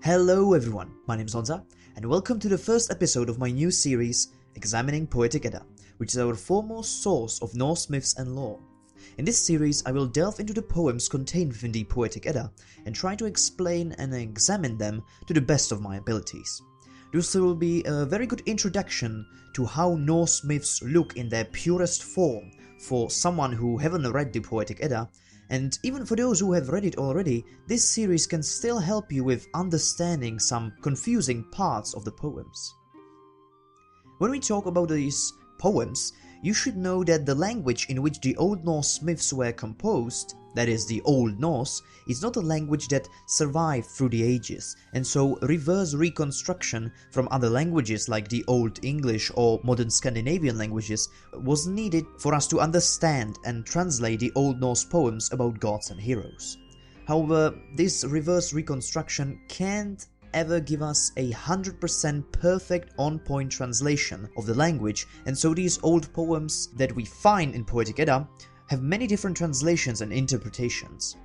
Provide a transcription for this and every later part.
Hello everyone, my name is Honza, and welcome to the first episode of my new series, Examining Poetic Edda, which is our foremost source of Norse myths and lore. In this series, I will delve into the poems contained within the Poetic Edda and try to explain and examine them to the best of my abilities. This will be a very good introduction to how Norse myths look in their purest form for someone who haven't read the Poetic Edda, and even for those who have read it already, this series can still help you with understanding some confusing parts of the poems. When we talk about these poems, you should know that the language in which the Old Norse myths were composed, that is the Old Norse, is not a language that survived through the ages, and so reverse reconstruction from other languages like the Old English or modern Scandinavian languages was needed for us to understand and translate the Old Norse poems about gods and heroes. However, this reverse reconstruction can't ever give us 100% perfect on-point translation of the language, and so these old poems that we find in Poetic Edda have many different translations and interpretations.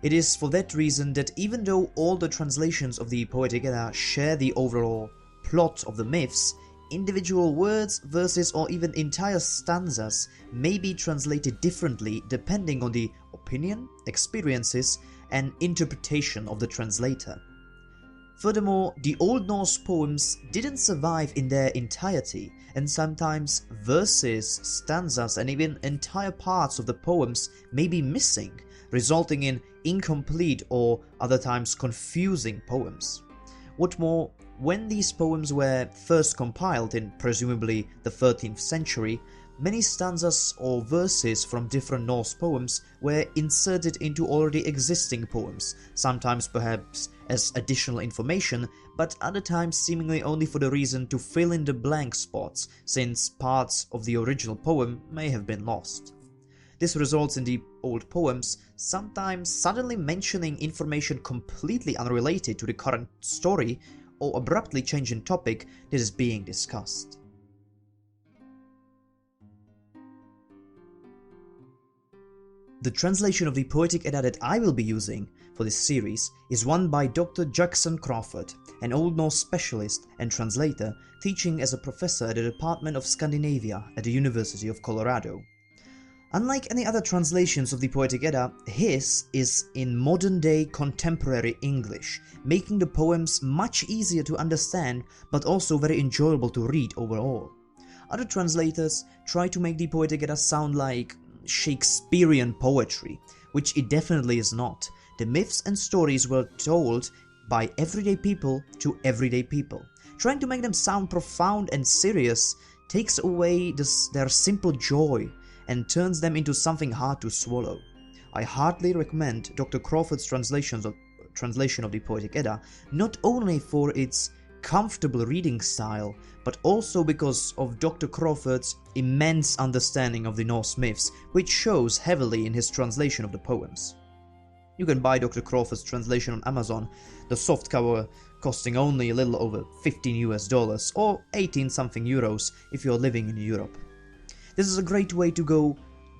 It is for that reason that even though all the translations of the Poetic Edda share the overall plot of the myths, individual words, verses, or even entire stanzas may be translated differently depending on the opinion, experiences, and interpretation of the translator. Furthermore, the Old Norse poems didn't survive in their entirety, and sometimes verses, stanzas, and even entire parts of the poems may be missing, resulting in incomplete or other times confusing poems. What more, when these poems were first compiled in presumably the 13th century, many stanzas or verses from different Norse poems were inserted into already existing poems, sometimes perhaps as additional information, but other times seemingly only for the reason to fill in the blank spots, since parts of the original poem may have been lost. This results in the old poems sometimes suddenly mentioning information completely unrelated to the current story or abruptly changing topic that is being discussed. The translation of the Poetic Edda that I will be using for this series is one by Dr. Jackson Crawford, an Old Norse specialist and translator teaching as a professor at the Department of Scandinavia at the University of Colorado. Unlike any other translations of the Poetic Edda, his is in modern-day contemporary English, making the poems much easier to understand but also very enjoyable to read overall. Other translators try to make the Poetic Edda sound like Shakespearean poetry, which it definitely is not. The myths and stories were told by everyday people to everyday people. Trying to make them sound profound and serious takes away their simple joy and turns them into something hard to swallow. I heartily recommend Dr. Crawford's translation of the Poetic Edda, not only for its comfortable reading style, but also because of Dr. Crawford's immense understanding of the Norse myths, which shows heavily in his translation of the poems. You can buy Dr. Crawford's translation on Amazon, the softcover costing only a little over $15 or 18 something euros if you're living in Europe. This is a great way to go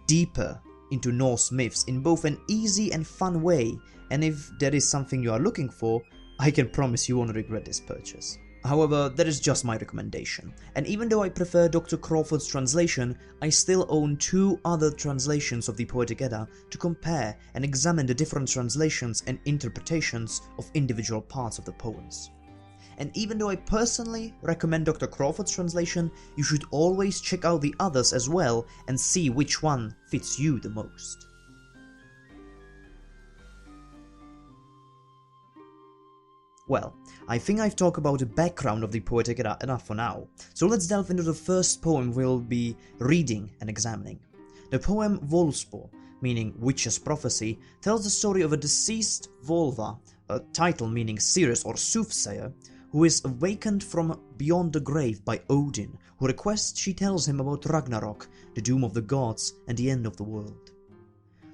deeper into Norse myths in both an easy and fun way, and if that is something you are looking for, I can promise you won't regret this purchase. However, that is just my recommendation, and even though I prefer Dr. Crawford's translation, I still own two other translations of the Poetic Edda to compare and examine the different translations and interpretations of individual parts of the poems. And even though I personally recommend Dr. Crawford's translation, you should always check out the others as well and see which one fits you the most. Well, I think I've talked about the background of the Poetic Edda enough for now, so let's delve into the first poem we'll be reading and examining. The poem Volspo, meaning Witch's Prophecy, tells the story of a deceased Volva, a title meaning seeress or soothsayer, who is awakened from beyond the grave by Odin, who requests she tells him about Ragnarök, the doom of the gods and the end of the world.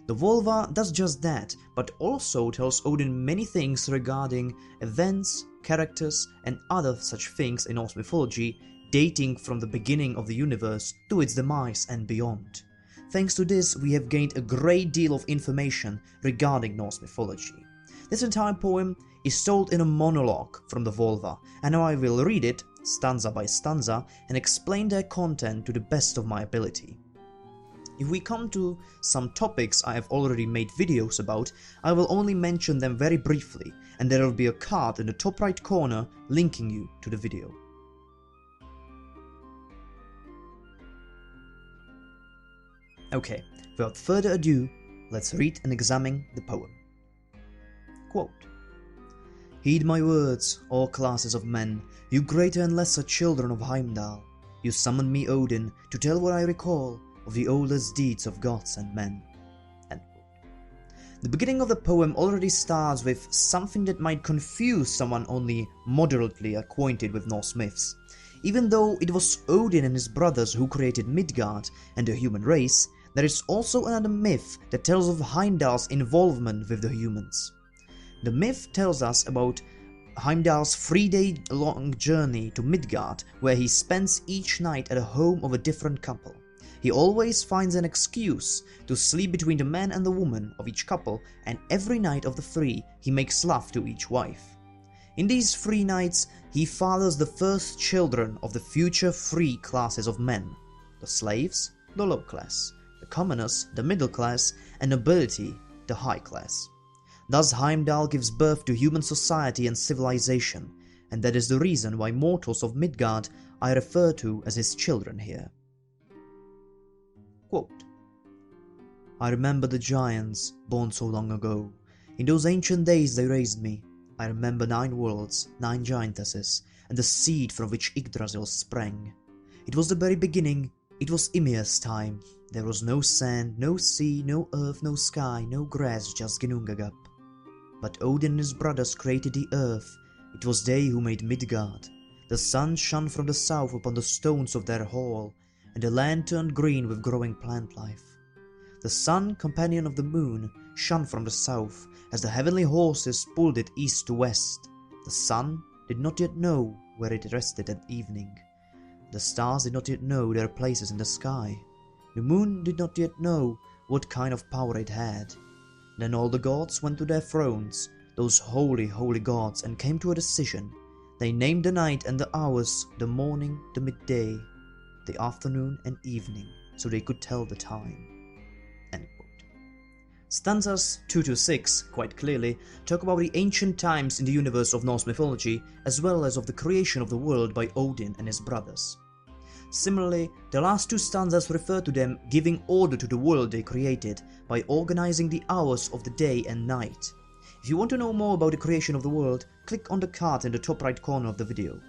The Volva does just that, but also tells Odin many things regarding events, characters, and other such things in Norse mythology, dating from the beginning of the universe to its demise and beyond. Thanks to this, we have gained a great deal of information regarding Norse mythology. This entire poem is told in a monologue from the Volva, and now I will read it, stanza by stanza, and explain their content to the best of my ability. If we come to some topics I have already made videos about, I will only mention them very briefly, and there will be a card in the top right corner linking you to the video. Okay, without further ado, let's read and examine the poem. Quote, "Heed my words, all classes of men, you greater and lesser children of Heimdall. You summoned me, Odin, to tell what I recall of the oldest deeds of gods and men." End quote. The beginning of the poem already starts with something that might confuse someone only moderately acquainted with Norse myths. Even though it was Odin and his brothers who created Midgard and the human race, there is also another myth that tells of Heimdall's involvement with the humans. The myth tells us about Heimdall's 3-day-long journey to Midgard, where he spends each night at a home of a different couple. He always finds an excuse to sleep between the man and the woman of each couple, and every night of the 3 he makes love to each wife. In these 3 nights he fathers the first children of the future 3 classes of men: the slaves, the low class, the commoners, the middle class, and nobility, the high class. Thus Heimdall gives birth to human society and civilization, and that is the reason why mortals of Midgard are referred to as his children here. Quote, "I remember the giants, born so long ago. In those ancient days they raised me. I remember 9 worlds, 9 giantesses, and the seed from which Yggdrasil sprang. It was the very beginning, it was Ymir's time. There was no sand, no sea, no earth, no sky, no grass, just Ginnungagap. But Odin and his brothers created the earth. It was they who made Midgard. The sun shone from the south upon the stones of their hall, and the land turned green with growing plant life. The sun, companion of the moon, shone from the south, as the heavenly horses pulled it east to west. The sun did not yet know where it rested at evening. The stars did not yet know their places in the sky. The moon did not yet know what kind of power it had. Then all the gods went to their thrones, those holy, holy gods, and came to a decision. They named the night and the hours, the morning, the midday, the afternoon and evening, so they could tell the time." End quote. Stanzas 2 to 6, quite clearly, talk about the ancient times in the universe of Norse mythology, as well as of the creation of the world by Odin and his brothers. Similarly, the last 2 stanzas refer to them giving order to the world they created by organizing the hours of the day and night. If you want to know more about the creation of the world, click on the card in the top right corner of the video.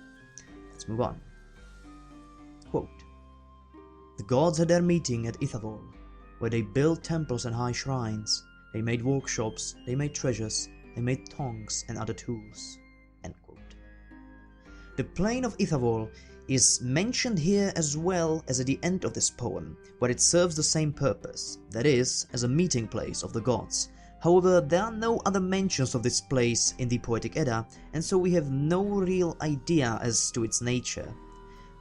Let's move on. Quote, "The gods had their meeting at Ithavol, where they built temples and high shrines. They made workshops, they made treasures, they made tongs and other tools." End quote. The plain of Ithavol is mentioned here as well as at the end of this poem, where it serves the same purpose, that is, as a meeting place of the gods. However, there are no other mentions of this place in the Poetic Edda, and so we have no real idea as to its nature.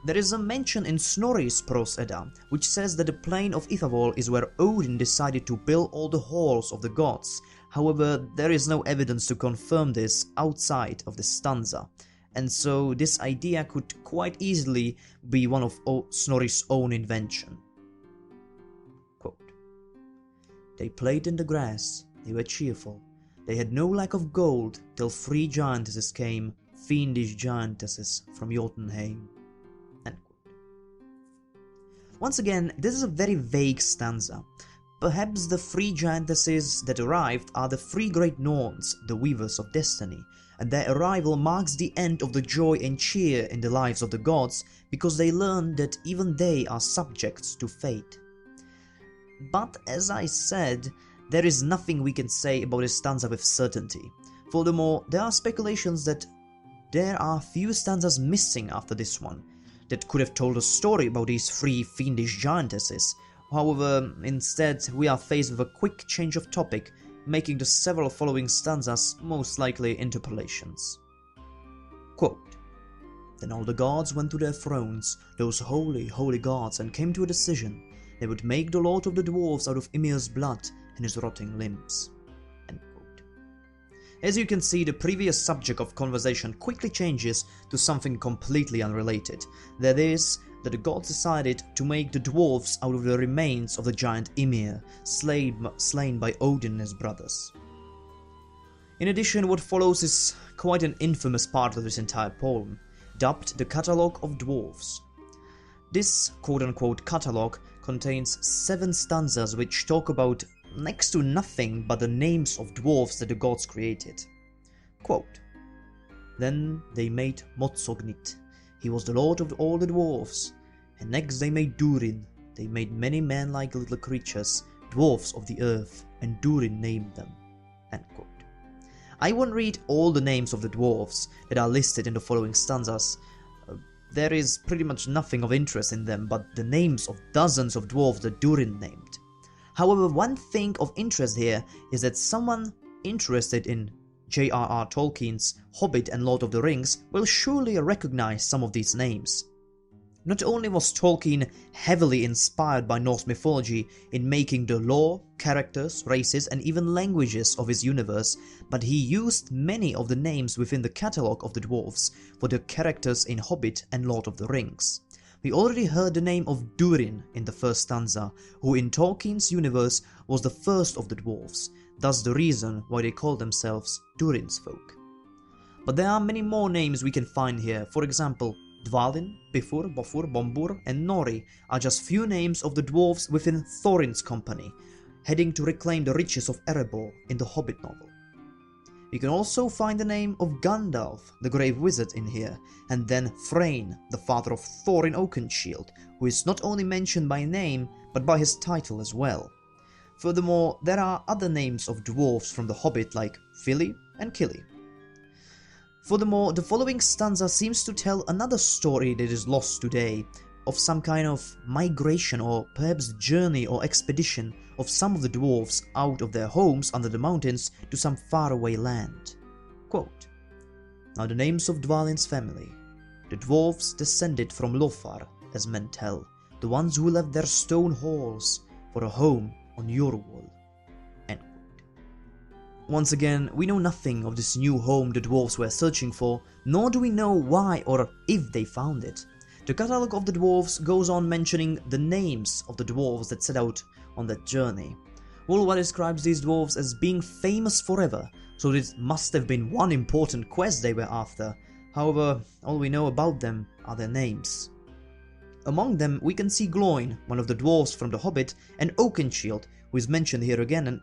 There is a mention in Snorri's Prose Edda, which says that the plain of Ithavol is where Odin decided to build all the halls of the gods. However, there is no evidence to confirm this outside of the stanza, and so this idea could quite easily be one of Snorri's own invention. Quote, "They played in the grass, they were cheerful, they had no lack of gold, till 3 giantesses came, fiendish giantesses from Jotunheim." Once again, this is a very vague stanza. perhaps the three giantesses that arrived are the three great Norns, the weavers of destiny, and their arrival marks the end of the joy and cheer in the lives of the gods because they learn that even they are subjects to fate. But as I said, there is nothing we can say about this stanza with certainty. Furthermore, there are speculations that there are few stanzas missing after this one that could have told a story about these three fiendish giantesses. However, instead we are faced with a quick change of topic, making the several following stanzas most likely interpolations. Quote, "Then all the gods went to their thrones, those holy, holy gods, and came to a decision. They would make the lord of the dwarves out of Ymir's blood and his rotting limbs." End quote. As you can see, the previous subject of conversation quickly changes to something completely unrelated. That is, that the gods decided to make the dwarves out of the remains of the giant Ymir, slain by Odin and his brothers. In addition, what follows is quite an infamous part of this entire poem, dubbed the Catalogue of Dwarves. This quote-unquote catalogue contains 7 stanzas which talk about next to nothing but the names of dwarves that the gods created. Quote, "Then they made Motsognit. He was the lord of all the dwarves. And next they made Durin. They made many man-like little creatures, dwarfs of the earth, and Durin named them." End quote. I won't read all the names of the dwarves that are listed in the following stanzas. There is pretty much nothing of interest in them but the names of dozens of dwarves that Durin named. However, one thing of interest here is that someone interested in J.R.R. Tolkien's Hobbit and Lord of the Rings will surely recognize some of these names. Not only was Tolkien heavily inspired by Norse mythology in making the lore, characters, races, and even languages of his universe, but he used many of the names within the catalogue of the dwarves for the characters in Hobbit and Lord of the Rings. We already heard the name of Durin in the first stanza, who in Tolkien's universe was the first of the dwarves, thus the reason why they call themselves Durin's folk. But there are many more names we can find here. For example, Dvalin, Bifur, Bofur, Bombur, and Nori are just few names of the dwarves within Thorin's company, heading to reclaim the riches of Erebor in the Hobbit novel. We can also find the name of Gandalf, the Grave Wizard, in here, and then Thrain, the father of Thor in Oakenshield, who is not only mentioned by name, but by his title as well. Furthermore, there are other names of dwarves from the Hobbit like Fili and Kili. Furthermore, the following stanza seems to tell another story that is lost today, of some kind of migration or perhaps journey or expedition of some of the dwarves out of their homes under the mountains to some faraway land. Quote, "Now the names of Dvalin's family. The dwarves descended from Lothar, as men tell, the ones who left their stone halls for a home on Jorwol." End quote. Once again, we know nothing of this new home the dwarves were searching for, nor do we know why or if they found it. The catalogue of the dwarves goes on mentioning the names of the dwarves that set out on that journey. Ulva describes these dwarves as being famous forever, so this must have been one important quest they were after. However, all we know about them are their names. Among them, we can see Gloin, one of the dwarves from the Hobbit, and Oakenshield, who is mentioned here again, and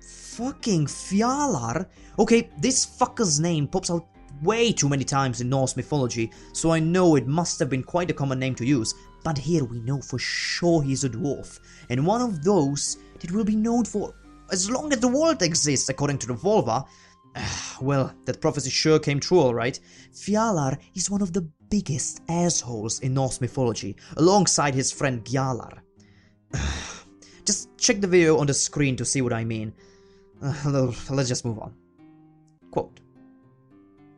fucking Fjalar? Okay, this fucker's name pops out way too many times in Norse mythology, so I know it must have been quite a common name to use, but here we know for sure he's a dwarf, and one of those that will be known for as long as the world exists, according to the Volva. Well, that prophecy sure came true, alright. Fjalar is one of the biggest assholes in Norse mythology, alongside his friend Gjalar. Just check the video on the screen to see what I mean. Let's just move on. Quote,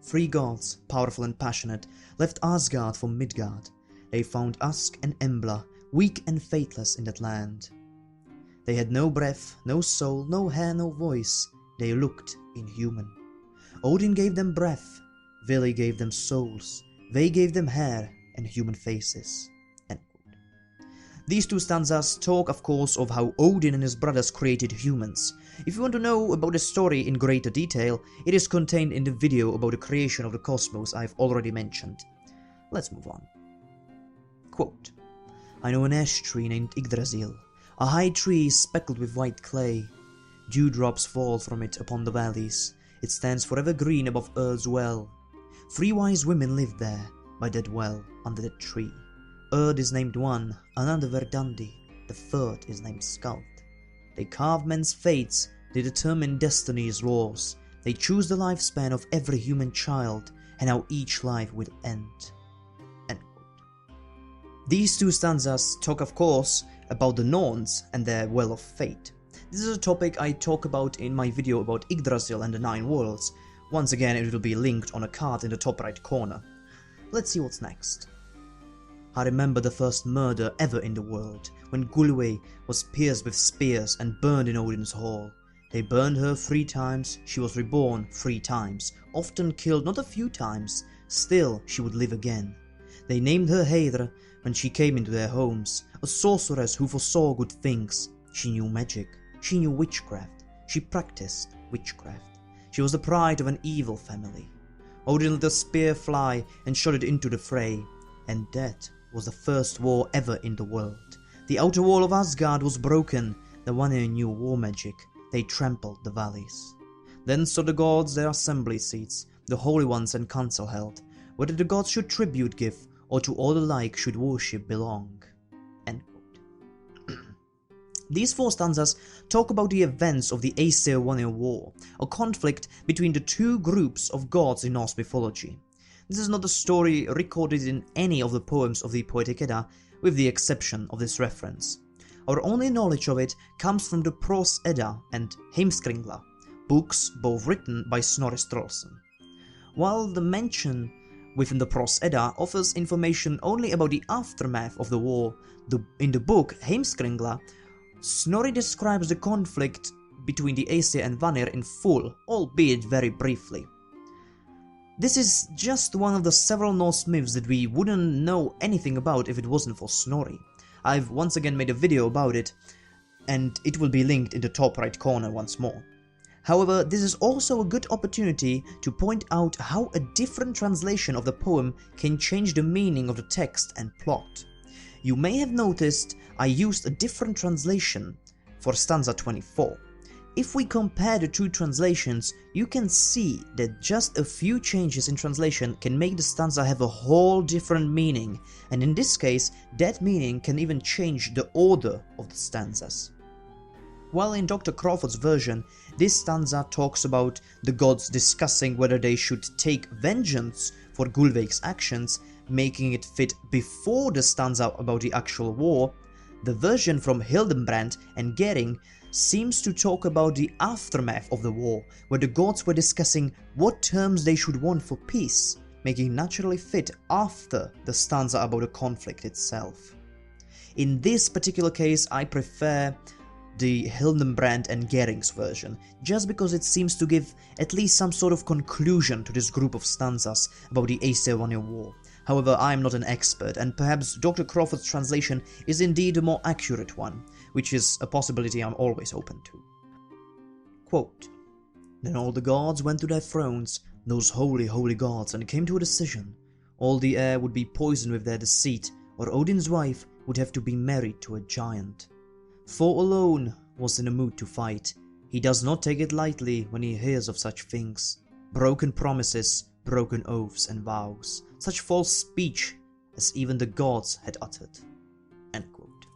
"Three gods, powerful and passionate, left Asgard for Midgard. They found Usk and Embla, weak and faithless in that land. They had no breath, no soul, no hair, no voice. They looked inhuman. Odin gave them breath, Vili gave them souls, they gave them hair and human faces." End quote. These two stanzas talk, of course, of how Odin and his brothers created humans. If you want to know about the story in greater detail, it is contained in the video about the creation of the cosmos I've already mentioned. Let's move on. Quote, "I know an ash tree named Yggdrasil, A high tree speckled with white clay. Dewdrops fall from it upon the valleys. It stands forever green above Earth's well. 3 wise women live there, by that well, under that tree. Erd is named one, another Verdandi, the third is named Skald. They carve men's fates, they determine destiny's laws, they choose the lifespan of every human child, and how each life will end. End quote. These 2 stanzas talk, of course, about the Norns and their Well of Fate. This is a topic I talk about in my video about Yggdrasil and the 9 worlds. Once again, it will be linked on a card in the top right corner. Let's see what's next. I remember the first murder ever in the world, when Gulwe was pierced with spears and burned in Odin's hall. They burned her 3 times, she was reborn 3 times, often killed not a few times, still she would live again. They named her Heidr when she came into their homes, a sorceress who foresaw good things. She knew magic, she knew witchcraft, she practiced witchcraft. She was the pride of an evil family. Odin let a spear fly and shot it into the fray, and that was the first war ever in the world. The outer wall of Asgard was broken, the Vanir knew war magic, they trampled the valleys. Then saw the gods their assembly seats, the holy ones and council held, whether the gods should tribute give, or to all alike should worship belong. End quote. These 4 stanzas talk about the events of the Aesir-Vanir War, a conflict between the 2 groups of gods in Norse mythology. This is not a story recorded in any of the poems of the Poetic Edda, with the exception of this reference. Our only knowledge of it comes from the Prose Edda and Heimskringla, books both written by Snorri Sturluson. While the mention within the Prose Edda offers information only about the aftermath of the war, in the book Heimskringla, Snorri describes the conflict between the Aesir and Vanir in full, albeit very briefly. This is just one of the several Norse myths that we wouldn't know anything about if it wasn't for Snorri. I've once again made a video about it, and it will be linked in the top right corner once more. However, this is also a good opportunity to point out how a different translation of the poem can change the meaning of the text and plot. You may have noticed I used a different translation for stanza 24. If we compare the 2 translations, you can see that just a few changes in translation can make the stanza have a whole different meaning, and in this case, that meaning can even change the order of the stanzas. While in Dr. Crawford's version, this stanza talks about the gods discussing whether they should take vengeance for Gulveig's actions, making it fit before the stanza about the actual war, the version from Hildenbrand and Gering seems to talk about the aftermath of the war, where the gods were discussing what terms they should want for peace, making naturally fit after the stanza about the conflict itself. In this particular case, I prefer the Hildenbrand and Gering's version, just because it seems to give at least some sort of conclusion to this group of stanzas about the Aesir-Vanir War. However, I am not an expert, and perhaps Dr. Crawford's translation is indeed a more accurate one, which is a possibility I'm always open to. Quote, "Then all the gods went to their thrones, those holy, holy gods, and came to a decision. All the air would be poisoned with their deceit, or Odin's wife would have to be married to a giant. Thor alone was in a mood to fight. He does not take it lightly when he hears of such things. Broken promises, broken oaths and vows, such false speech as even the gods had uttered." End quote.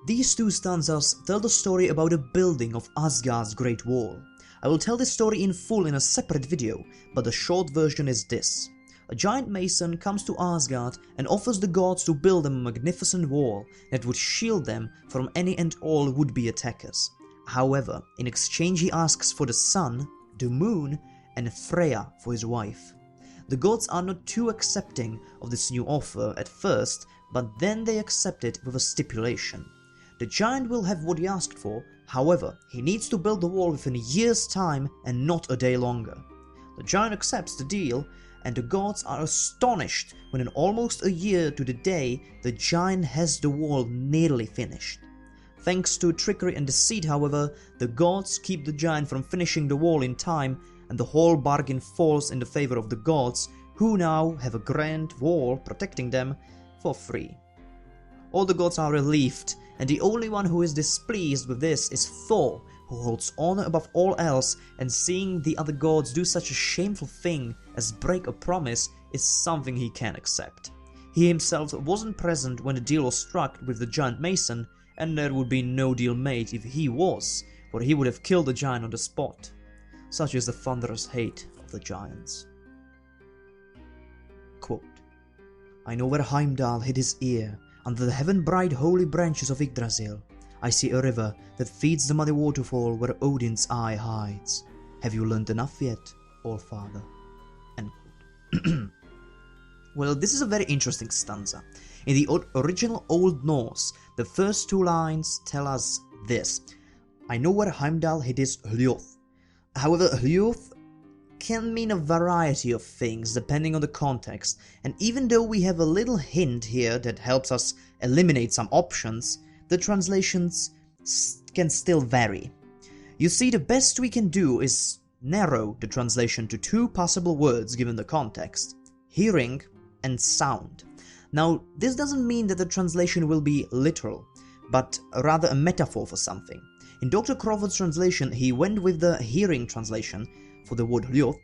These 2 stanzas tell the story about the building of Asgard's Great Wall. I will tell this story in full in a separate video, but the short version is this. A giant mason comes to Asgard and offers the gods to build them a magnificent wall that would shield them from any and all would-be attackers. However, in exchange he asks for the sun, the moon, and Freya for his wife. The gods are not too accepting of this new offer at first, but then they accept it with a stipulation. The giant will have what he asked for, however, he needs to build the wall within a year's time and not a day longer. The giant accepts the deal, and the gods are astonished when in almost a year to the day, the giant has the wall nearly finished. Thanks to trickery and deceit, however, the gods keep the giant from finishing the wall in time, and the whole bargain falls in the favor of the gods, who now have a grand wall protecting them for free. All the gods are relieved, and the only one who is displeased with this is Thor, who holds honor above all else, and seeing the other gods do such a shameful thing as break a promise is something he can't accept. He himself wasn't present when the deal was struck with the giant mason, and there would be no deal made if he was, for he would have killed the giant on the spot. Such is the thunderous hate of the giants. Quote, I know where Heimdall hid his ear, under the heaven-bright holy branches of Yggdrasil. I see a river that feeds the muddy waterfall where Odin's eye hides. Have you learned enough yet, All-Father? End quote. Well, this is a very interesting stanza. In the original Old Norse, the first two lines tell us this. I know where Heimdall hid his hljóð. However, hljóð can mean a variety of things depending on the context, and even though we have a little hint here that helps us eliminate some options, the translations can still vary. You see, the best we can do is narrow the translation to two possible words given the context: hearing and sound. Now, this doesn't mean that the translation will be literal, but rather a metaphor for something. In Dr. Crawford's translation, he went with the hearing translation for the word hljóð,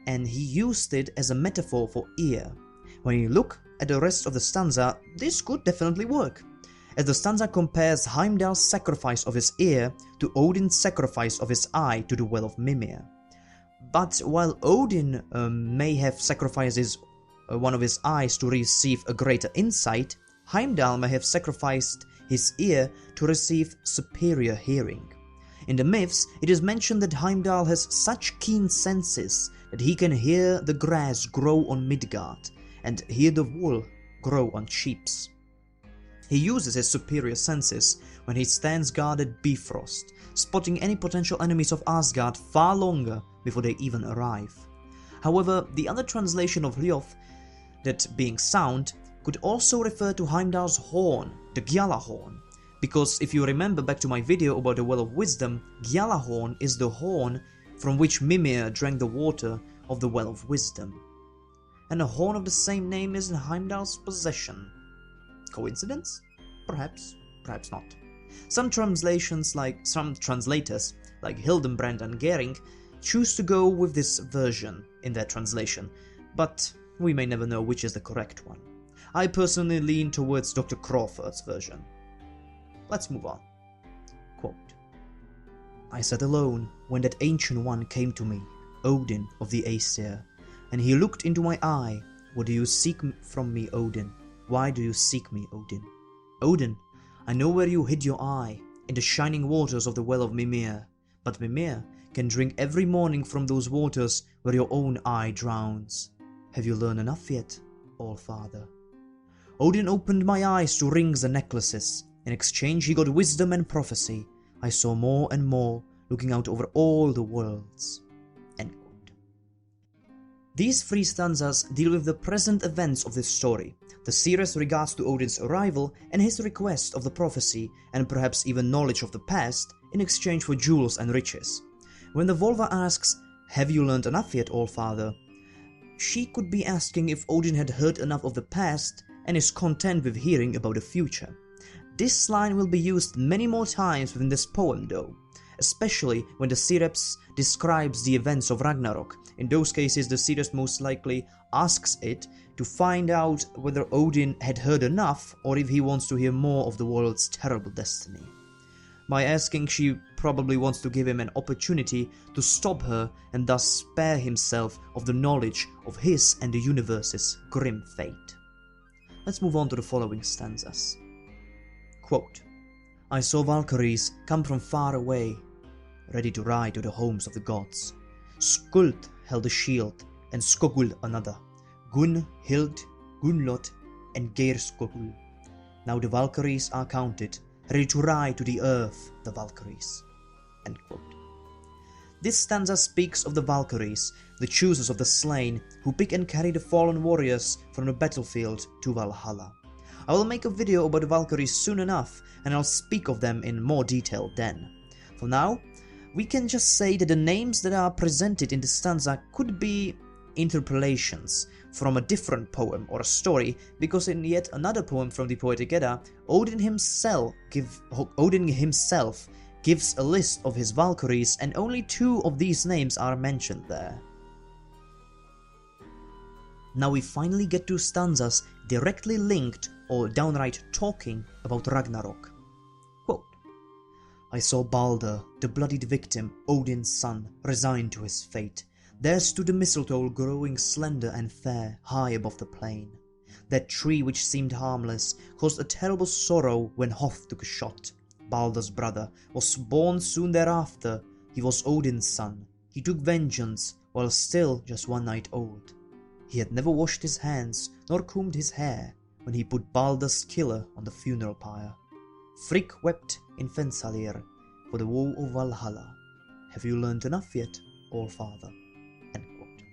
and he used it as a metaphor for ear. When you look at the rest of the stanza, this could definitely work, as the stanza compares Heimdall's sacrifice of his ear to Odin's sacrifice of his eye to the well of Mimir. But while Odin may have sacrificed one of his eyes to receive a greater insight, Heimdall may have sacrificed his ear to receive superior hearing. In the myths, it is mentioned that Heimdall has such keen senses that he can hear the grass grow on Midgard and hear the wool grow on sheeps. He uses his superior senses when he stands guard at Bifrost, spotting any potential enemies of Asgard far longer before they even arrive. However, the other translation of hljóð, that being sound, could also refer to Heimdall's horn, the Gjallarhorn, because if you remember back to my video about the Well of Wisdom, Gjallarhorn is the horn from which Mimir drank the water of the Well of Wisdom. And a horn of the same name is in Heimdall's possession. Coincidence? Perhaps, perhaps not. Some translators like Hildenbrand and Gering choose to go with this version in their translation, but we may never know which is the correct one. I personally lean towards Dr. Crawford's version. Let's move on. Quote, I sat alone when that ancient one came to me, Odin of the Aesir, and he looked into my eye. What do you seek from me, Odin? Why do you seek me, Odin? Odin, I know where you hid your eye, in the shining waters of the Well of Mimir, but Mimir can drink every morning from those waters where your own eye drowns. Have you learned enough yet, All-Father? Odin opened my eyes to rings and necklaces. In exchange he got wisdom and prophecy. I saw more and more, looking out over all the worlds. End quote. These three stanzas deal with the present events of this story, the serious regards to Odin's arrival and his request of the prophecy and perhaps even knowledge of the past in exchange for jewels and riches. When the Volva asks, have you learned enough yet, All-Father? She could be asking if Odin had heard enough of the past and is content with hearing about the future. This line will be used many more times within this poem though, especially when the Sereps describes the events of Ragnarök. In those cases, the Sereps most likely asks it to find out whether Odin had heard enough or if he wants to hear more of the world's terrible destiny. By asking, she probably wants to give him an opportunity to stop her and thus spare himself of the knowledge of his and the universe's grim fate. Let's move on to the following stanzas. Quote, I saw Valkyries come from far away, ready to ride to the homes of the gods. Skuld held a shield, and Skogul another. Gun, Hild, Gunlod, and Geirskogul. Now the Valkyries are counted, ready to ride to the earth, the Valkyries. End quote. This stanza speaks of the Valkyries, the choosers of the slain, who pick and carry the fallen warriors from the battlefield to Valhalla. I will make a video about the Valkyries soon enough, and I'll speak of them in more detail then. For now, we can just say that the names that are presented in the stanza could be interpolations from a different poem or a story, because in yet another poem from the Poetic Edda, Odin himself gives a list of his Valkyries, and only 2 of these names are mentioned there. Now we finally get to stanzas directly linked or downright talking about Ragnarok. Quote, I saw Balder, the bloodied victim, Odin's son, resigned to his fate. There stood a mistletoe growing slender and fair, high above the plain. That tree which seemed harmless caused a terrible sorrow when Hoth took a shot. Balder's brother was born soon thereafter. He was Odin's son. He took vengeance while still just 1 night old. He had never washed his hands nor combed his hair when he put Balder's killer on the funeral pyre. Frigg wept in Fensalir for the woe of Valhalla. Have you learned enough yet, All-Father? End quote.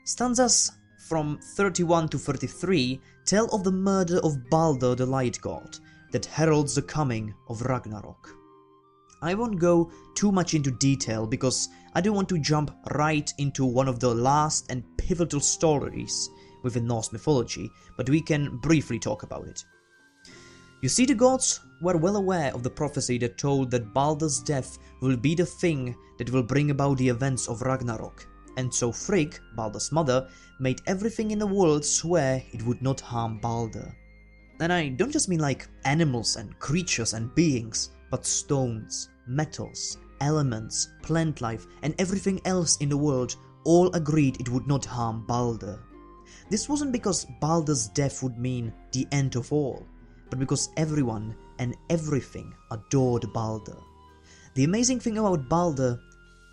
Stanzas from 31 to 33 tell of the murder of Balder the Light God that heralds the coming of Ragnarok. I won't go too much into detail because I don't want to jump right into one of the last and pivotal stories within Norse mythology, but we can briefly talk about it. You see, the gods were well aware of the prophecy that told that Balder's death will be the thing that will bring about the events of Ragnarok, and so Frigg, Balder's mother, made everything in the world swear it would not harm Balder. And I don't just mean like animals and creatures and beings, but stones, metals, elements, plant life, and everything else in the world all agreed it would not harm Balder. This wasn't because Balder's death would mean the end of all, but because everyone and everything adored Balder. The amazing thing about Balder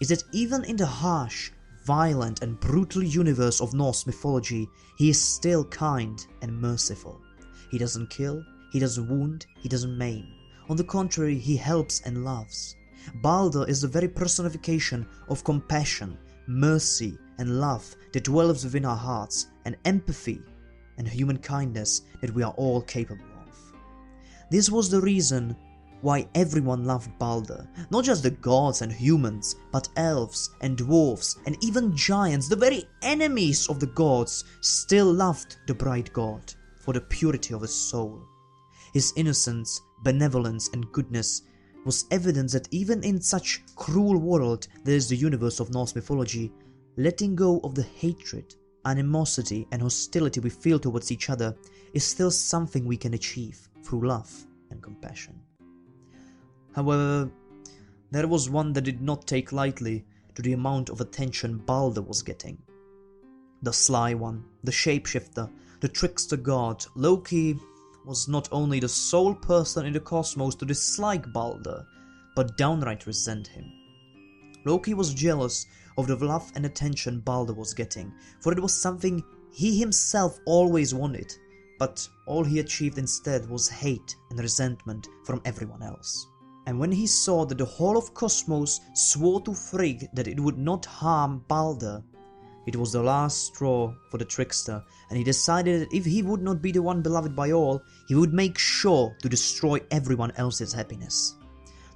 is that even in the harsh, violent and brutal universe of Norse mythology, he is still kind and merciful. He doesn't kill, he doesn't wound, he doesn't maim. On the contrary, he helps and loves. Balder is the very personification of compassion, mercy and love that dwells within our hearts, and empathy and human kindness that we are all capable of. This was the reason why everyone loved Balder, not just the gods and humans, but elves and dwarves and even giants, the very enemies of the gods, still loved the bright god for the purity of his soul. His innocence, benevolence and goodness was evidence that even in such cruel world that is the universe of Norse mythology, letting go of the hatred, animosity and hostility we feel towards each other is still something we can achieve through love and compassion. However, there was one that did not take lightly to the amount of attention Balder was getting. The sly one, the shapeshifter, the trickster god, Loki was not only the sole person in the cosmos to dislike Balder, but downright resent him. Loki was jealous of the love and attention Balder was getting, for it was something he himself always wanted, but all he achieved instead was hate and resentment from everyone else. And when he saw that the whole of Cosmos swore to Frigg that it would not harm Balder, it was the last straw for the trickster, and he decided that if he would not be the one beloved by all, he would make sure to destroy everyone else's happiness.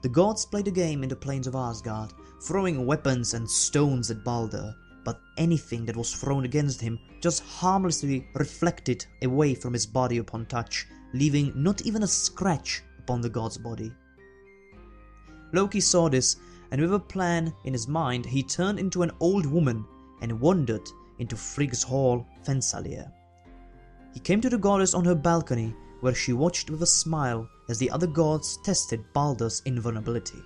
The gods played a game in the plains of Asgard, throwing weapons and stones at Balder, but anything that was thrown against him just harmlessly reflected away from his body upon touch, leaving not even a scratch upon the god's body. Loki saw this, and with a plan in his mind, he turned into an old woman and wandered into Frigg's hall, Fensalir. He came to the goddess on her balcony, where she watched with a smile as the other gods tested Balder's invulnerability.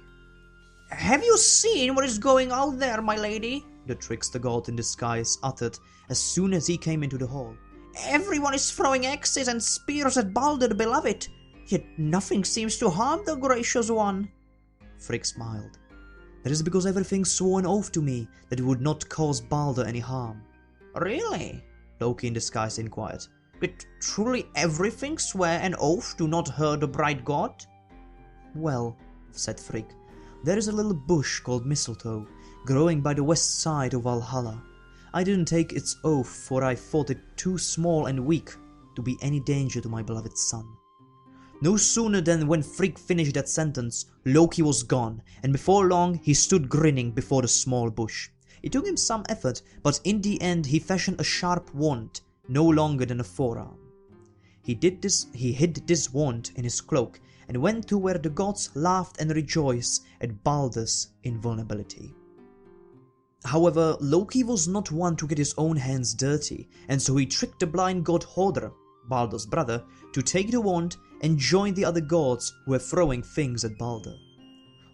"Have you seen what is going out there, my lady?" the trickster god in disguise uttered as soon as he came into the hall. "Everyone is throwing axes and spears at Balder the beloved, yet nothing seems to harm the gracious one." Frigg smiled. "That is because everything swore an oath to me that it would not cause Balder any harm." "Really?" Loki in disguise inquired. "Did truly everything swear an oath to not hurt the bright god?" "Well," said Frigg, "there is a little bush called mistletoe, growing by the west side of Valhalla. I didn't take its oath, for I thought it too small and weak to be any danger to my beloved son." No sooner than when Frigg finished that sentence, Loki was gone, and before long he stood grinning before the small bush. It took him some effort, but in the end he fashioned a sharp wand, no longer than a forearm. He hid this wand in his cloak and went to where the gods laughed and rejoiced at Baldur's invulnerability. However, Loki was not one to get his own hands dirty, and so he tricked the blind god Hodr, Baldur's brother, to take the wand and join the other gods who were throwing things at Baldur.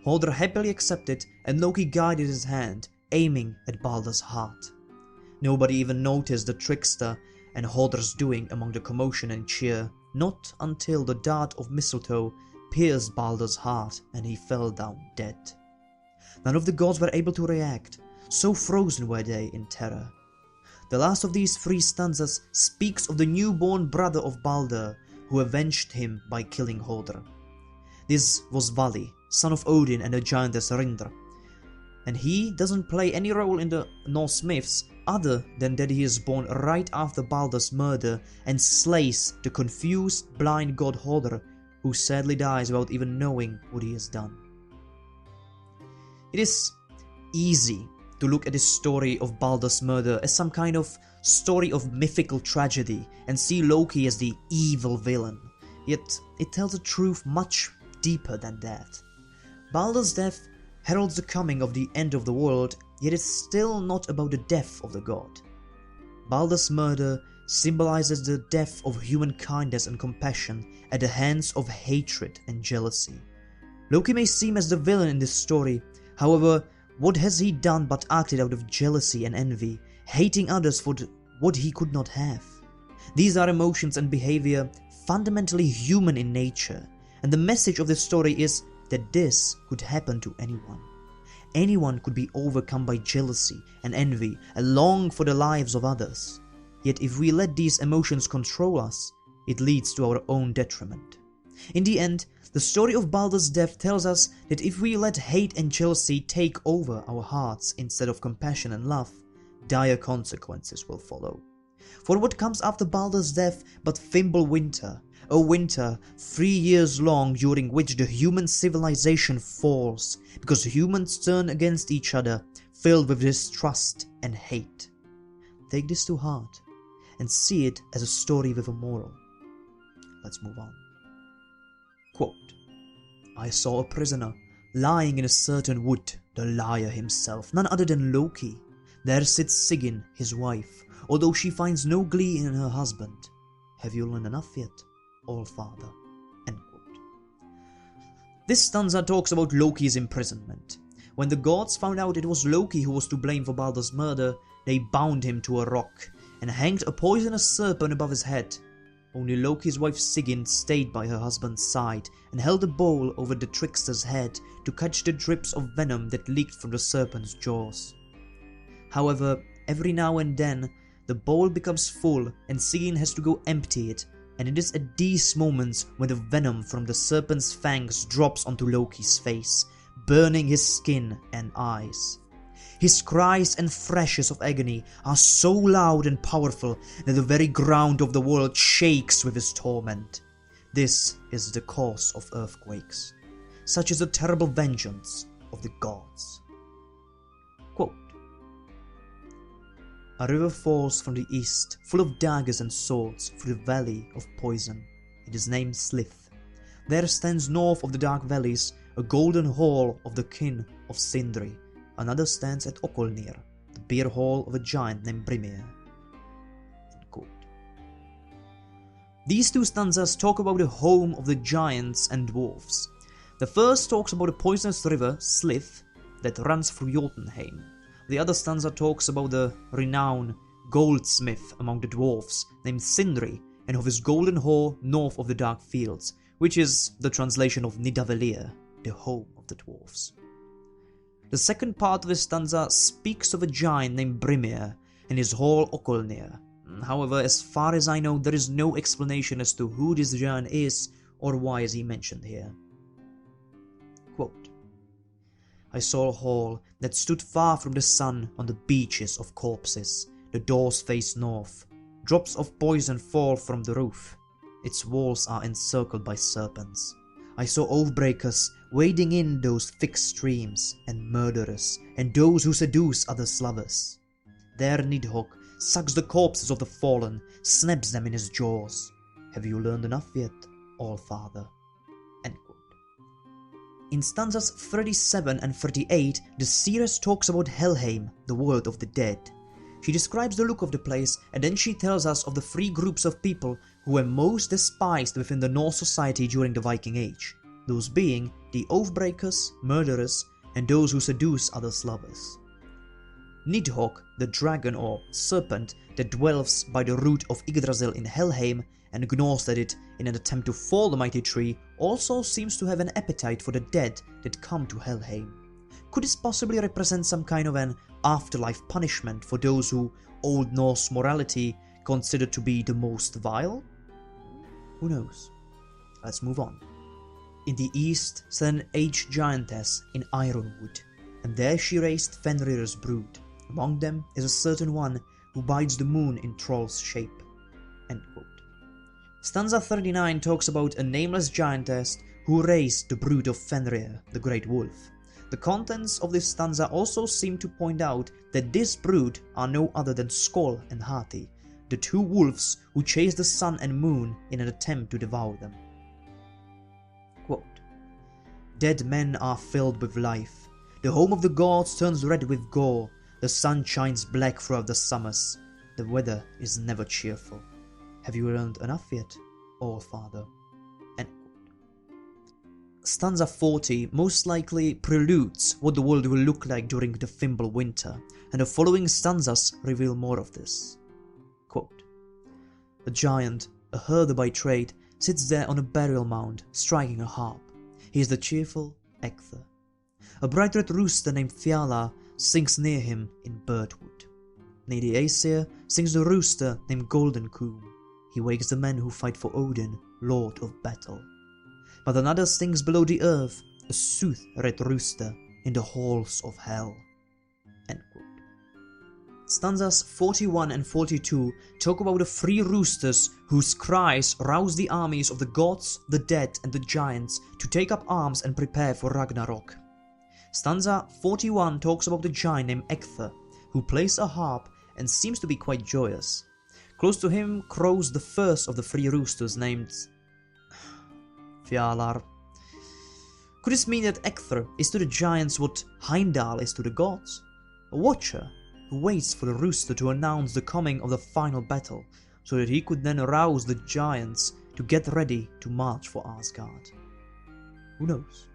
Hodr happily accepted, and Loki guided his hand, aiming at Baldur's heart. Nobody even noticed the trickster and Hodr's doing among the commotion and cheer, not until the dart of mistletoe pierced Baldur's heart and he fell down dead. None of the gods were able to react, so frozen were they in terror. The last of these 3 stanzas speaks of the newborn brother of Baldur, who avenged him by killing Hodr. This was Vali, son of Odin and the giantess Rindr, and he doesn't play any role in the Norse myths other than that he is born right after Baldur's murder and slays the confused blind god Hodr, who sadly dies without even knowing what he has done. It is easy to look at this story of Baldur's murder as some kind of story of mythical tragedy and see Loki as the evil villain, yet it tells a truth much deeper than that. Baldur's death heralds the coming of the end of the world, yet it's still not about the death of the god. Baldur's murder symbolizes the death of human kindness and compassion at the hands of hatred and jealousy. Loki may seem as the villain in this story, however, what has he done but acted out of jealousy and envy, hating others for what he could not have? These are emotions and behavior fundamentally human in nature, and the message of this story is that this could happen to anyone. Anyone could be overcome by jealousy and envy and long for the lives of others. Yet if we let these emotions control us, it leads to our own detriment. In the end, the story of Baldur's death tells us that if we let hate and jealousy take over our hearts instead of compassion and love, dire consequences will follow. For what comes after Baldur's death but Fimbulwinter, a winter 3 years long during which the human civilization falls because humans turn against each other, filled with distrust and hate. Take this to heart and see it as a story with a moral. Let's move on. Quote, I saw a prisoner lying in a certain wood, the liar himself, none other than Loki. There sits Sigyn, his wife, although she finds no glee in her husband. Have you learned enough yet, All-Father? End quote. This stanza talks about Loki's imprisonment. When the gods found out it was Loki who was to blame for Baldur's murder, they bound him to a rock and hanged a poisonous serpent above his head. Only Loki's wife Sigyn stayed by her husband's side and held a bowl over the trickster's head to catch the drips of venom that leaked from the serpent's jaws. However, every now and then, the bowl becomes full and Sigyn has to go empty it, and it is at these moments when the venom from the serpent's fangs drops onto Loki's face, burning his skin and eyes. His cries and thrashes of agony are so loud and powerful that the very ground of the world shakes with his torment. This is the cause of earthquakes. Such is the terrible vengeance of the gods. Quote, a river falls from the east, full of daggers and swords, through the valley of poison. It is named Slith. There stands north of the dark valleys a golden hall of the kin of Sindri. Another stands at Okolnir, the beer hall of a giant named Brimir. These two stanzas talk about the home of the giants and dwarves. The first talks about a poisonous river, Slith, that runs through Jotunheim. The other stanza talks about the renowned goldsmith among the dwarves named Sindri and of his golden hall north of the Dark Fields, which is the translation of Nidavellir, the home of the dwarves. The second part of the stanza speaks of a giant named Brimir and his hall Okolnir. However, as far as I know, there is no explanation as to who this giant is or why is he mentioned here. Quote, I saw a hall that stood far from the sun on the beaches of corpses. The doors face north. Drops of poison fall from the roof. Its walls are encircled by serpents. I saw oathbreakers wading in those thick streams, and murderers, and those who seduce other lovers. There Nidhogg sucks the corpses of the fallen, snaps them in his jaws. Have you learned enough yet, All-Father? End quote. In stanzas 37 and 38, the seeress talks about Helheim, the world of the dead. She describes the look of the place, and then she tells us of the three groups of people who were most despised within the Norse society during the Viking Age, those being the oathbreakers, murderers, and those who seduce others' lovers. Nidhogg, the dragon or serpent that dwells by the root of Yggdrasil in Helheim and gnaws at it in an attempt to fall the mighty tree, also seems to have an appetite for the dead that come to Helheim. Could this possibly represent some kind of an afterlife punishment for those who Old Norse morality considered to be the most vile? Who knows? Let's move on. In the east sat an aged giantess in Ironwood, and there she raised Fenrir's brood. Among them is a certain one who bides the moon in troll's shape. End quote. Stanza 39 talks about a nameless giantess who raised the brood of Fenrir, the great wolf. The contents of this stanza also seem to point out that this brood are no other than Skoll and Hati, the two wolves who chase the sun and moon in an attempt to devour them. Quote, dead men are filled with life. The home of the gods turns red with gore. The sun shines black throughout the summers. The weather is never cheerful. Have you learned enough yet, All-Father? End quote. Stanza 40 most likely preludes what the world will look like during the Fimbul winter, and the following stanzas reveal more of this. Quote, a giant, a herder by trade, sits there on a burial mound, striking a harp. He is the cheerful Ecgtheow. A bright red rooster named Fjalar sings near him in Birdwood. Near the Aesir sings the rooster named Goldencoom. He wakes the men who fight for Odin, Lord of Battle. But another sings below the earth, a sooth red rooster in the halls of hell. End quote. Stanzas 41 and 42 talk about the three roosters whose cries rouse the armies of the gods, the dead, and the giants to take up arms and prepare for Ragnarök. Stanza 41 talks about the giant named Ecgtheow, who plays a harp and seems to be quite joyous. Close to him crows the first of the three roosters named Fjalar. Could this mean that Ecgtheow is to the giants what Heimdall is to the gods? A watcher who waits for the rooster to announce the coming of the final battle, so that he could then arouse the giants to get ready to march for Asgard. Who knows?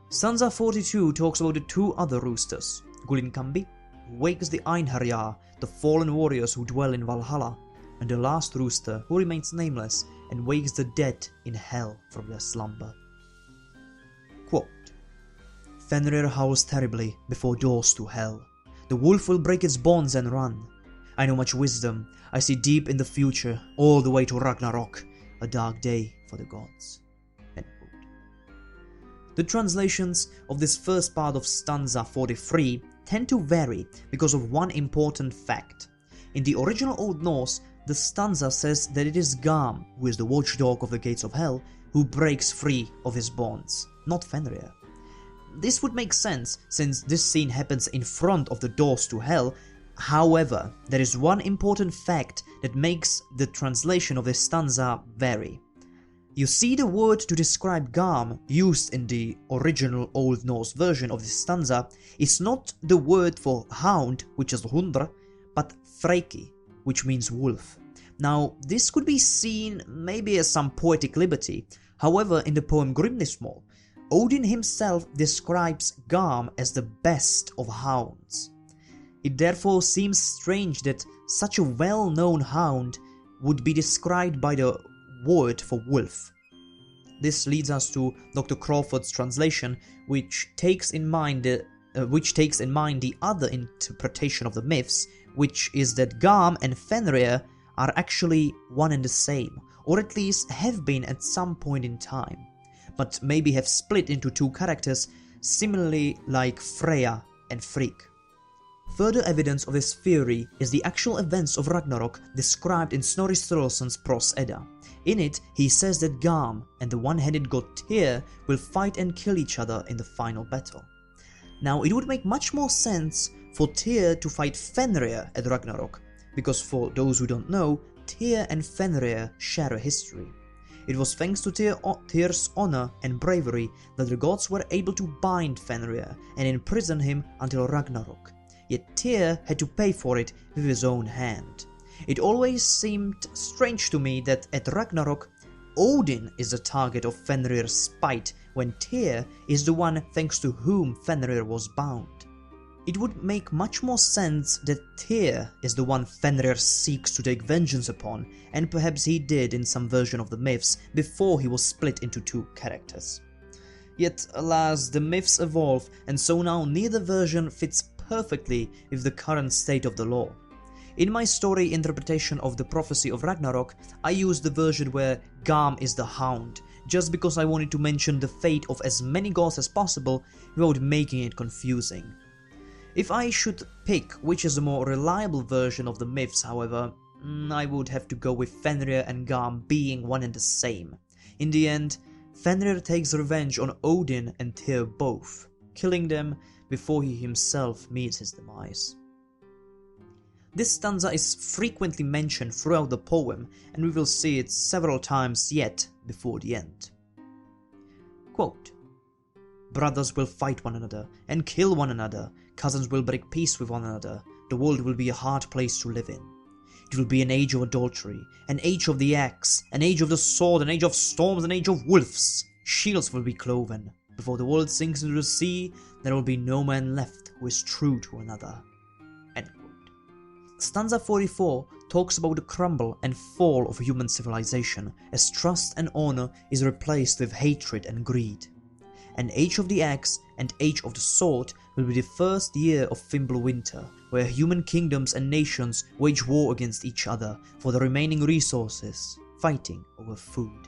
Stanza 42 talks about the two other roosters, Gullinkambi, who wakes the Einherjar, the fallen warriors who dwell in Valhalla, and the last rooster who remains nameless and wakes the dead in hell from their slumber. Quote, Fenrir howls terribly before doors to hell. The wolf will break its bonds and run. I know much wisdom, I see deep in the future, all the way to Ragnarök, a dark day for the gods. End quote. The translations of this first part of stanza 43 tend to vary because of one important fact. In the original Old Norse, the stanza says that it is Garm, who is the watchdog of the gates of hell, who breaks free of his bonds, not Fenrir. This would make sense, since this scene happens in front of the doors to hell. However, there is one important fact that makes the translation of this stanza vary. You see, the word to describe Garm used in the original Old Norse version of this stanza is not the word for hound, which is hundr, but freki, which means wolf. Now, this could be seen maybe as some poetic liberty. However, in the poem Grimnismal, Odin himself describes Garm as the best of hounds. It therefore seems strange that such a well-known hound would be described by the word for wolf. This leads us to Dr. Crawford's translation, which takes in mind the other interpretation of the myths, which is that Garm and Fenrir are actually one and the same, or at least have been at some point in time, but maybe have split into two characters, similarly like Freya and Frigg. Further evidence of this theory is the actual events of Ragnarök described in Snorri Sturluson's Prose Edda. In it, he says that Garm and the one-headed god Tyr will fight and kill each other in the final battle. Now, it would make much more sense for Tyr to fight Fenrir at Ragnarök, because for those who don't know, Tyr and Fenrir share a history. It was thanks to Tyr's honor and bravery that the gods were able to bind Fenrir and imprison him until Ragnarök, yet Tyr had to pay for it with his own hand. It always seemed strange to me that at Ragnarök, Odin is the target of Fenrir's spite when Tyr is the one thanks to whom Fenrir was bound. It would make much more sense that Tyr is the one Fenrir seeks to take vengeance upon, and perhaps he did in some version of the myths before he was split into two characters. Yet, alas, the myths evolve, and so now neither version fits perfectly with the current state of the lore. In my story interpretation of the prophecy of Ragnarök, I used the version where Garm is the Hound, just because I wanted to mention the fate of as many gods as possible without making it confusing. If I should pick which is a more reliable version of the myths, however, I would have to go with Fenrir and Garm being one and the same. In the end, Fenrir takes revenge on Odin and Tyr both, killing them before he himself meets his demise. This stanza is frequently mentioned throughout the poem, and we will see it several times yet before the end. Quote, "Brothers will fight one another and kill one another, cousins will break peace with one another, the world will be a hard place to live in. It will be an age of adultery, an age of the axe, an age of the sword, an age of storms, an age of wolves. Shields will be cloven. Before the world sinks into the sea, there will be no man left who is true to another." End quote. Stanza 44 talks about the crumble and fall of human civilization, as trust and honor is replaced with hatred and greed. An age of the axe and age of the sword will be the first year of Fimbulwinter, where human kingdoms and nations wage war against each other for the remaining resources, fighting over food.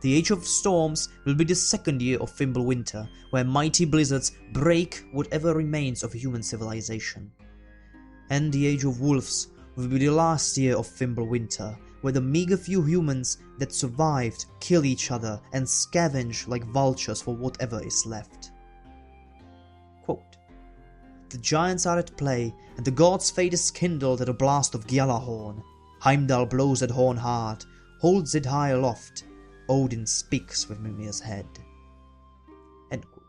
The Age of Storms will be the second year of Fimbulwinter, where mighty blizzards break whatever remains of human civilization. And the Age of Wolves will be the last year of Fimbulwinter, where the meager few humans that survived kill each other and scavenge like vultures for whatever is left. Quote, "The giants are at play, and the god's fate is kindled at a blast of Gjallarhorn. Heimdall blows that horn hard, holds it high aloft. Odin speaks with Mimir's head." End quote.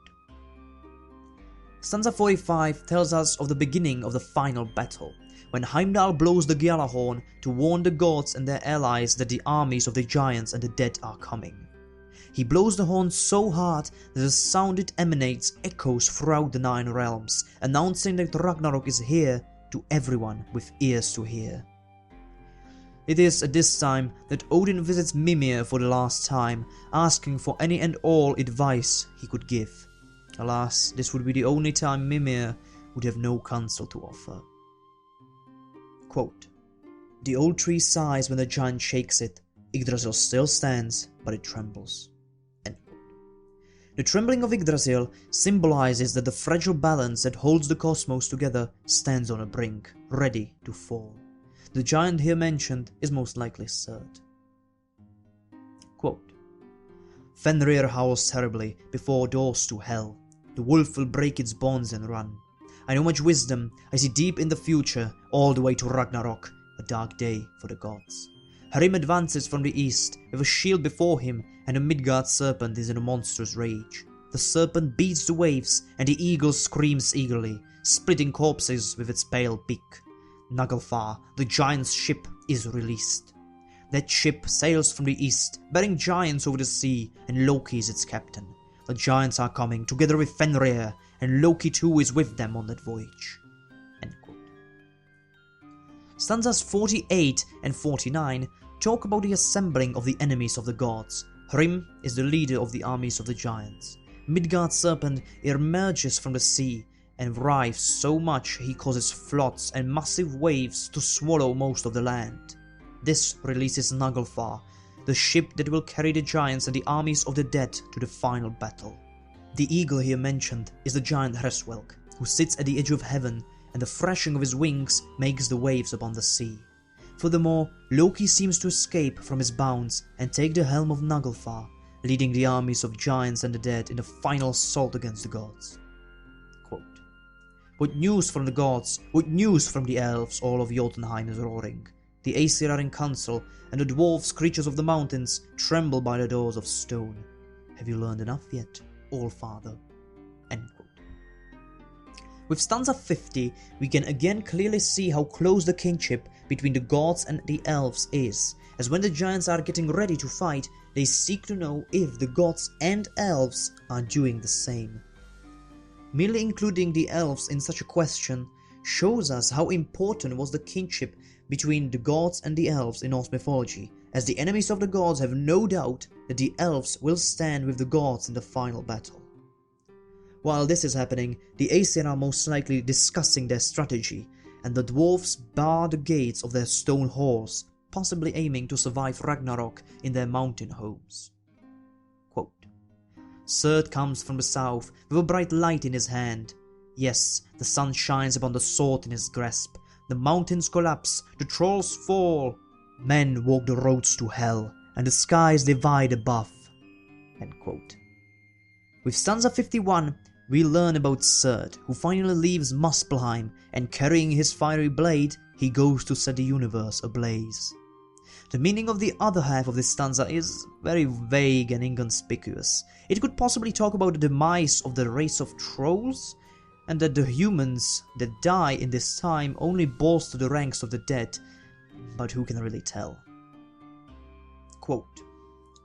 Stanza 45 tells us of the beginning of the final battle, when Heimdall blows the Gjallarhorn to warn the gods and their allies that the armies of the giants and the dead are coming. He blows the horn so hard that the sound it emanates echoes throughout the 9 realms, announcing that Ragnarök is here to everyone with ears to hear. It is at this time that Odin visits Mimir for the last time, asking for any and all advice he could give. Alas, this would be the only time Mimir would have no counsel to offer. Quote, "The old tree sighs when the giant shakes it. Yggdrasil still stands, but it trembles." End quote. The trembling of Yggdrasil symbolizes that the fragile balance that holds the cosmos together stands on a brink, ready to fall. The giant here mentioned is most likely Surt. Quote, "Fenrir howls terribly before doors to hell. The wolf will break its bonds and run. I know much wisdom, I see deep in the future, all the way to Ragnarök, a dark day for the gods. Hrim advances from the east, with a shield before him, and a Midgard serpent is in a monstrous rage. The serpent beats the waves, and the eagle screams eagerly, splitting corpses with its pale beak. Naglfar, the giant's ship, is released. That ship sails from the east, bearing giants over the sea, and Loki is its captain. The giants are coming, together with Fenrir, and Loki too is with them on that voyage." End quote. Stanzas 48 and 49 talk about the assembling of the enemies of the gods. Hrym is the leader of the armies of the giants. Midgard's serpent emerges from the sea and writhes so much he causes floods and massive waves to swallow most of the land. This releases Naglfar, the ship that will carry the giants and the armies of the dead to the final battle. The eagle here mentioned is the giant Hreswelk, who sits at the edge of heaven, and the thrashing of his wings makes the waves upon the sea. Furthermore, Loki seems to escape from his bounds and take the helm of Naglfar, leading the armies of giants and the dead in a final assault against the gods. Quote, "What news from the gods? What news from the elves? All of Jotunheim is roaring. The Aesir are in council, and the dwarves, creatures of the mountains, tremble by the doors of stone. Have you learned enough yet, All-Father?" End quote. With stanza 50, we can again clearly see how close the kinship between the gods and the elves is, as when the giants are getting ready to fight, they seek to know if the gods and elves are doing the same. Merely including the elves in such a question shows us how important was the kinship between the gods and the elves in Norse mythology, as the enemies of the gods have no doubt that the elves will stand with the gods in the final battle. While this is happening, the Aesir are most likely discussing their strategy, and the dwarves bar the gates of their stone halls, possibly aiming to survive Ragnarök in their mountain homes. Quote, "Surt comes from the south with a bright light in his hand. Yes, the sun shines upon the sword in his grasp. The mountains collapse, the trolls fall. Men walk the roads to hell, and the skies divide above." End quote. With stanza 51, we learn about Surt, who finally leaves Muspelheim, and carrying his fiery blade, he goes to set the universe ablaze. The meaning of the other half of this stanza is very vague and inconspicuous. It could possibly talk about the demise of the race of trolls, and that the humans that die in this time only bolster the ranks of the dead, but who can really tell? Quote,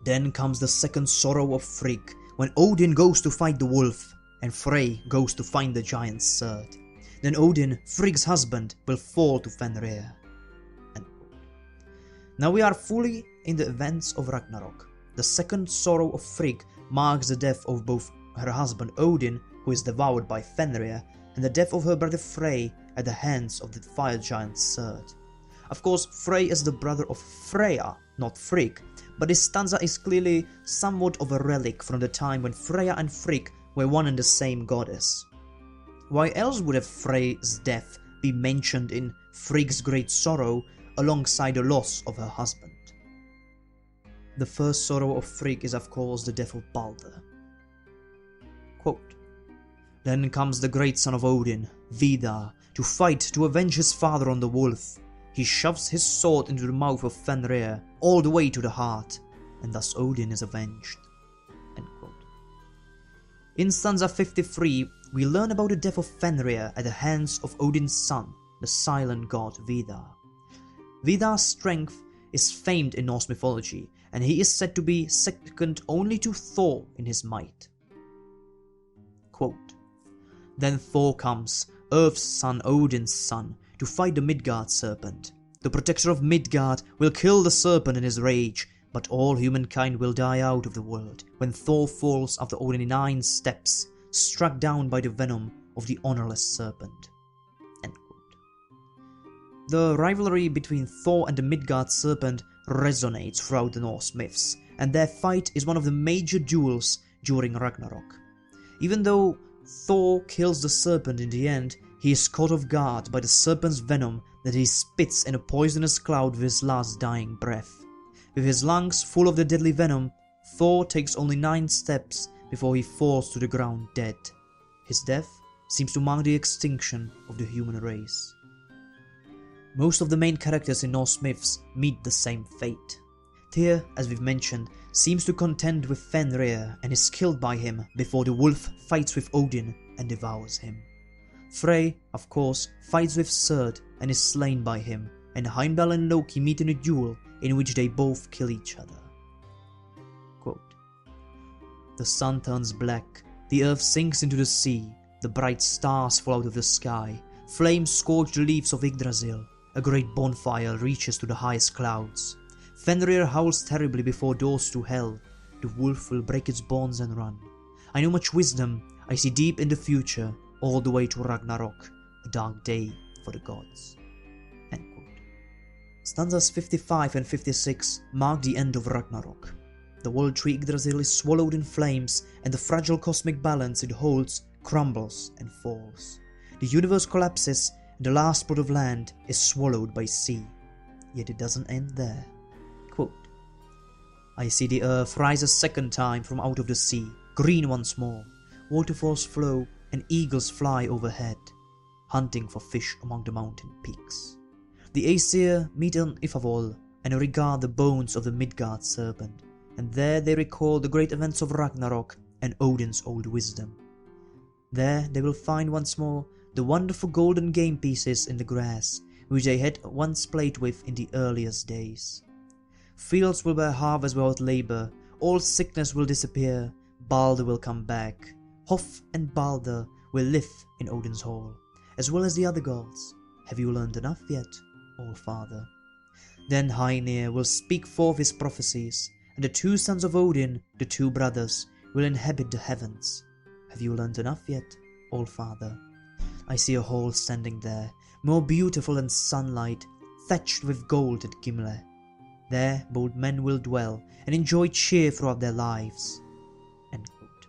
"Then comes the second sorrow of Frigg, when Odin goes to fight the wolf, and Frey goes to find the giant Surt. Then Odin, Frigg's husband, will fall to Fenrir." Now we are fully in the events of Ragnarök. The second sorrow of Frigg marks the death of both her husband Odin, who is devoured by Fenrir, and the death of her brother Frey at the hands of the fire giant Surt. Of course, Frey is the brother of Freya, not Frigg, but this stanza is clearly somewhat of a relic from the time when Freya and Frigg were one and the same goddess. Why else would have Frey's death be mentioned in Frigg's great sorrow alongside the loss of her husband? The first sorrow of Frigg is of course the death of Balder. Quote, "Then comes the great son of Odin, Vidar, to fight to avenge his father on the wolf. He shoves his sword into the mouth of Fenrir, all the way to the heart, and thus Odin is avenged." End quote. In stanza 53, we learn about the death of Fenrir at the hands of Odin's son, the silent god Vidar. Vidar's strength is famed in Norse mythology, and he is said to be second only to Thor in his might. Quote, "Then Thor comes, Earth's son, Odin's son, to fight the Midgard serpent. The protector of Midgard will kill the serpent in his rage, but all humankind will die out of the world when Thor falls after only 9 steps, struck down by the venom of the honorless serpent." End quote. The rivalry between Thor and the Midgard serpent resonates throughout the Norse myths, and their fight is one of the major duels during Ragnarök. Even though Thor kills the serpent in the end, he is caught off guard by the serpent's venom that he spits in a poisonous cloud with his last dying breath. With his lungs full of the deadly venom, Thor takes only 9 steps before he falls to the ground dead. His death seems to mark the extinction of the human race. Most of the main characters in Norse myths meet the same fate. Tyr, as we've mentioned, seems to contend with Fenrir and is killed by him before the wolf fights with Odin and devours him. Frey, of course, fights with Surt and is slain by him, and Heimdall and Loki meet in a duel in which they both kill each other. Quote, "The sun turns black, the earth sinks into the sea, the bright stars fall out of the sky, flames scorch the leaves of Yggdrasil, a great bonfire reaches to the highest clouds. Fenrir howls terribly before doors to hell, the wolf will break its bonds and run. I know much wisdom, I see deep in the future, all the way to Ragnarök, a dark day for the gods." End quote. Stanzas 55 and 56 mark the end of Ragnarök. The world tree Yggdrasil is swallowed in flames, and the fragile cosmic balance it holds crumbles and falls. The universe collapses, and the last plot of land is swallowed by sea. yet it doesn't end there. Quote, I see the earth rise a second time from out of the sea, green once more, waterfalls flow and eagles fly overhead, hunting for fish among the mountain peaks. The Aesir meet on Ifavol and regard the bones of the Midgard serpent, and there they recall the great events of Ragnarök and Odin's old wisdom. There they will find once more the wonderful golden game pieces in the grass, which they had once played with in the earliest days. Fields will bear harvest without labour, all sickness will disappear, Balder will come back, Hof and Balder will live in Odin's hall, as well as the other gods. Have you learned enough yet, All-Father? Then Heinir will speak forth his prophecies, and the two sons of Odin, the two brothers, will inhabit the heavens. Have you learned enough yet, All-Father? I see a hall standing there, more beautiful than sunlight, thatched with gold at Gimle. There bold men will dwell, and enjoy cheer throughout their lives. End quote.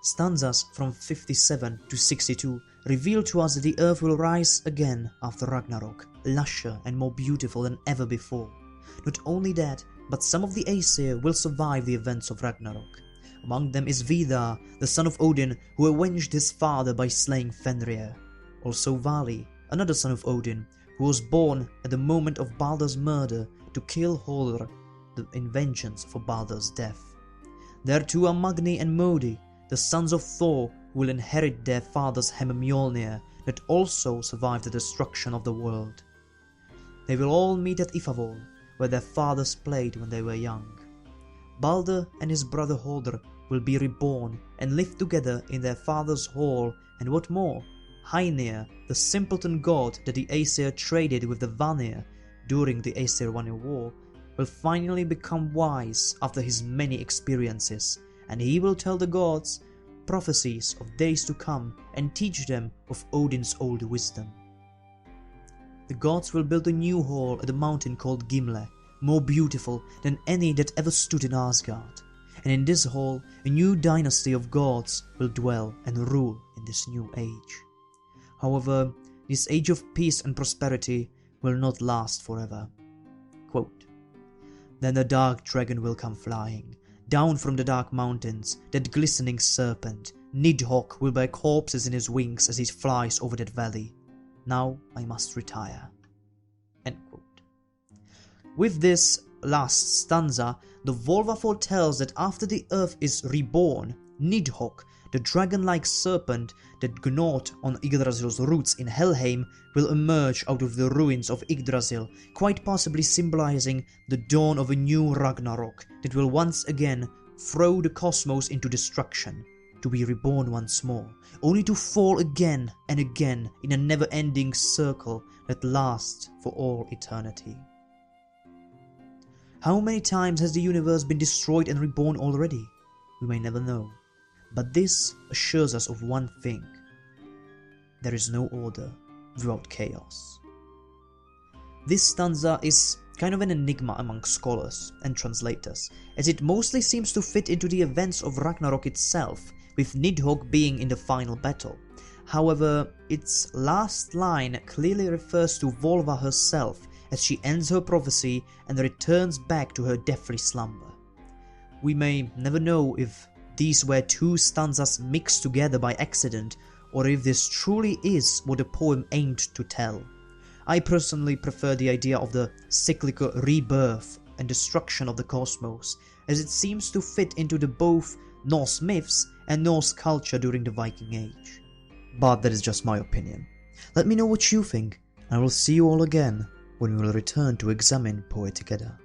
Stanzas from 57 to 62 reveal to us that the earth will rise again after Ragnarök, lusher and more beautiful than ever before. Not only that, but some of the Aesir will survive the events of Ragnarök. Among them is Vidar, the son of Odin, who avenged his father by slaying Fenrir. Also Vali, another son of Odin, who was born at the moment of Balder's murder to kill Hoder in vengeance for Balder's death. There too are Magni and Modi, the sons of Thor, who will inherit their father's hammer Mjolnir that also survived the destruction of the world. They will all meet at Ifavol, where their fathers played when they were young. Balder and his brother Hoder will be reborn and live together in their father's hall, and what more, Heinir, the simpleton god that the Aesir traded with the Vanir during the Aesir-Vanir war, will finally become wise after his many experiences, and he will tell the gods prophecies of days to come and teach them of Odin's old wisdom. The gods will build a new hall at a mountain called Gimle, more beautiful than any that ever stood in Asgard, and in this hall a new dynasty of gods will dwell and rule in this new age. However, this age of peace and prosperity will not last forever. Quote, Then the dark dragon will come flying, down from the dark mountains, that glistening serpent, Nidhogg will bear corpses in his wings as he flies over that valley. Now I must retire. End quote. With this last stanza, the Volva foretells that after the earth is reborn, Nidhogg, the dragon-like serpent that gnawed on Yggdrasil's roots in Helheim, will emerge out of the ruins of Yggdrasil, quite possibly symbolizing the dawn of a new Ragnarök that will once again throw the cosmos into destruction, to be reborn once more, only to fall again and again in a never-ending circle that lasts for all eternity. How many times has the universe been destroyed and reborn already? We may never know. But this assures us of one thing: there is no order without chaos. This stanza is kind of an enigma among scholars and translators, as it mostly seems to fit into the events of Ragnarök itself, with Nidhogg being in the final battle. However, its last line clearly refers to Volva herself as she ends her prophecy and returns back to her deathly slumber. We may never know if these were two stanzas mixed together by accident, or if this truly is what the poem aimed to tell. I personally prefer the idea of the cyclical rebirth and destruction of the cosmos, as it seems to fit into the both Norse myths and Norse culture during the Viking Age. But that is just my opinion. Let me know what you think, and I will see you all again when we will return to examine Poetic Edda.